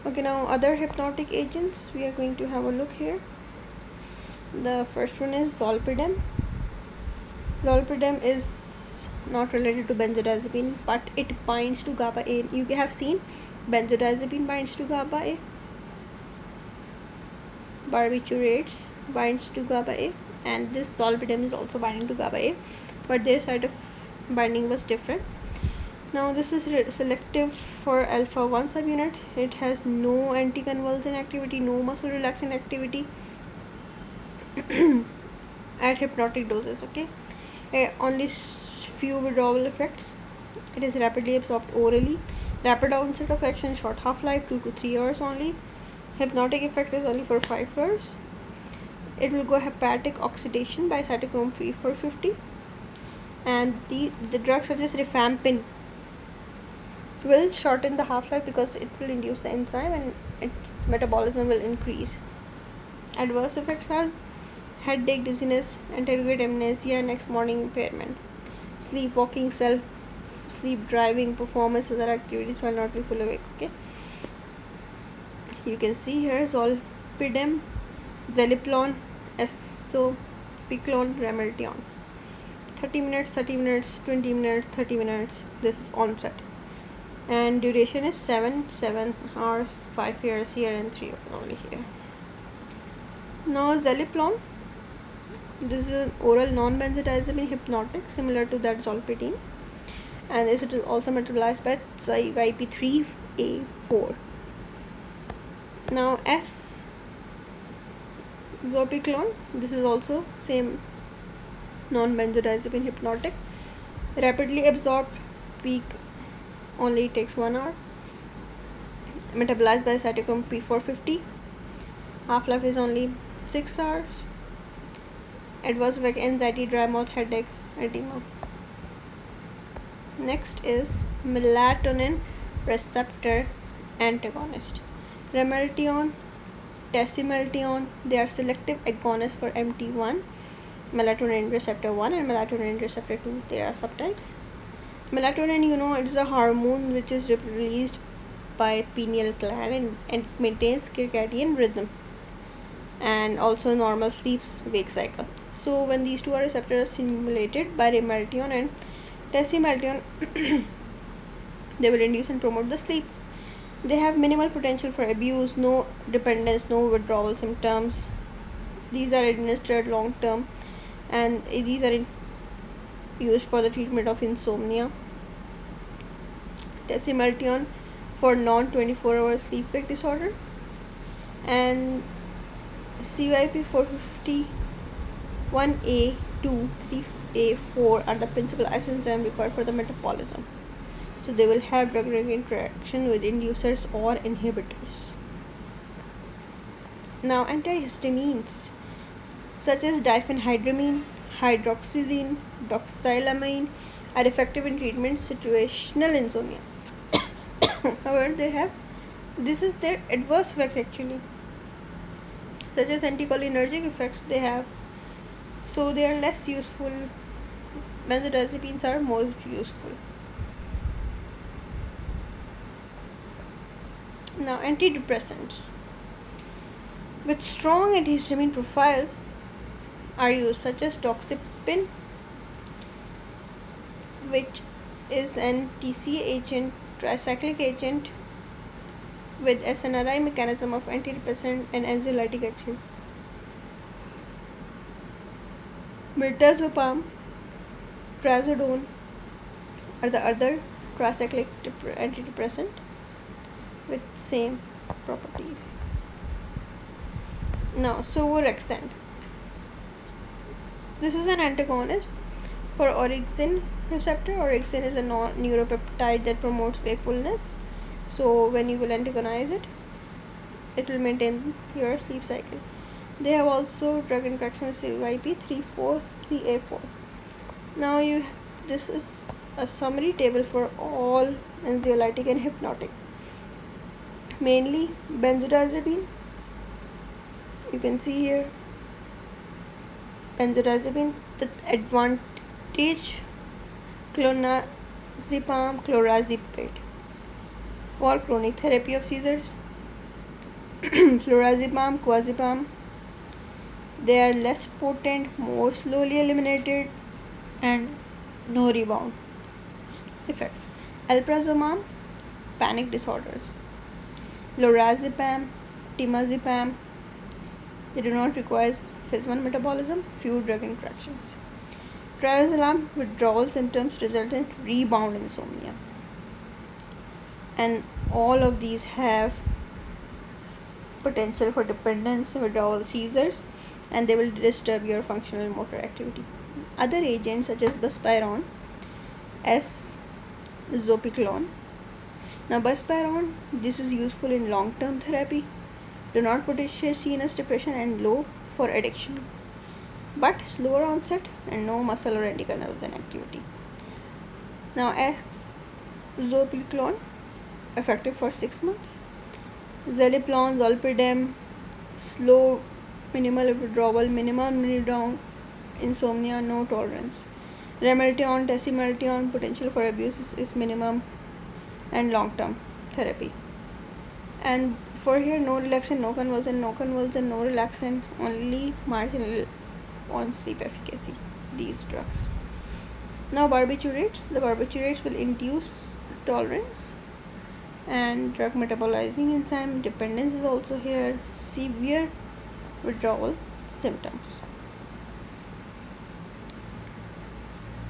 Okay, now other hypnotic agents, we are going to have a look here. The first one is zolpidem. Zolpidem is not related to benzodiazepine, but it binds to GABA A. You have seen benzodiazepine binds to GABA A. Barbiturates binds to GABA A, and this zolpidem is also binding to GABA A, but their site of binding was different. Now this is selective for alpha 1 subunit. It has no anticonvulsant activity, no muscle relaxant activity at hypnotic doses. Okay, only few withdrawal effects. It is rapidly absorbed orally, rapid onset of action, short half-life, 2 to 3 hours only. Hypnotic effect is only for 5 hours. It will go hepatic oxidation by cytochrome P450, and the drug such as rifampin will shorten the half-life because it will induce the enzyme and its metabolism will increase. Adverse effects are headache, dizziness, interrogate amnesia, next morning impairment, sleepwalking, sleep driving, performance other activities while not be fully awake. Okay, you can see here zolpidem, zeliplon, esopiclone, rameltion. 30 minutes, 30 minutes, 20 minutes, 30 minutes. This is onset, and duration is 7 hours, 5 years here and 3 only here. Now zeliplon, this is an oral non-benzodiazepine hypnotic similar to that zolpidem, and it is also metabolized by YP3A4. Now zopiclone, this is also same non-benzodiazepine hypnotic, rapidly absorbed, peak only takes 1 hour, metabolized by cytochrome P450, half-life is only 6 hours. Adverse effect: anxiety, dry mouth, headache, edema. Next is melatonin receptor antagonist, rameltion, tasimeltion. They are selective agonists for MT1, melatonin receptor 1 and melatonin receptor 2. There are subtypes. Melatonin, it is a hormone which is released by pineal gland and it maintains circadian rhythm and also normal sleep-wake cycle. So when these two are receptors stimulated by rameltion and tasimeltion, they will induce and promote the sleep. They have minimal potential for abuse, no dependence, no withdrawal symptoms. These are administered long term, and these are used for the treatment of insomnia. Tasimeltion for non-24-hour sleep-wake disorder, and CYP450 1A, 2, 3A4 are the principal isoenzymes required for the metabolism. So they will have drug-drug interaction with inducers or inhibitors. Now antihistamines such as diphenhydramine, hydroxyzine, doxylamine are effective in treatment situational insomnia. However, this is their adverse effect actually, such as anticholinergic effects they have, so they are less useful. Benzodiazepines are more useful. Now antidepressants with strong antihistamine profiles are used, such as doxepin, which is an TCA agent, tricyclic agent with SNRI mechanism of antidepressant and anxiolytic action. Mirtazapam, trazodone are the other tricyclic antidepressant with same properties. Now suvorexant, this is an antagonist for orexin receptor. Orexin is a neuropeptide that promotes wakefulness, so when you will antagonize it, it will maintain your sleep cycle. They have also drug interaction with CYP3A4. Now this is a summary table for all anxiolytic and hypnotic. Mainly benzodiazepine, you can see here benzodiazepine, the advantage clonazepam, clorazepate for chronic therapy of seizures, Flurazepam, quazepam, they are less potent, more slowly eliminated, and no rebound effects. Alprazolam, panic disorders. Lorazepam, temazepam, they do not require phase 1 metabolism, few drug interactions. Triazolam, withdrawal symptoms result in rebound insomnia. And all of these have potential for dependence, withdrawal seizures, and they will disturb your functional motor activity. Other agents such as buspirone, S-zopiclone. Now buspirone, this is useful in long-term therapy, do not potentiate CNS depression, and low for addiction, but slower onset and no muscle or endocrine nerves inactivity. Now S-zopiclone, effective for 6 months. Zaleplon, zolpidem, slow, minimal withdrawal, minimum rebound, insomnia, no tolerance. Remeltion, tesimeltion, potential for abuse is minimum, and long-term therapy. And for here, no relaxant, no convulsion, no relaxant, only marginal on sleep efficacy, these drugs. Now barbiturates, the barbiturates will induce tolerance and drug metabolizing enzyme dependence is also here, severe withdrawal symptoms.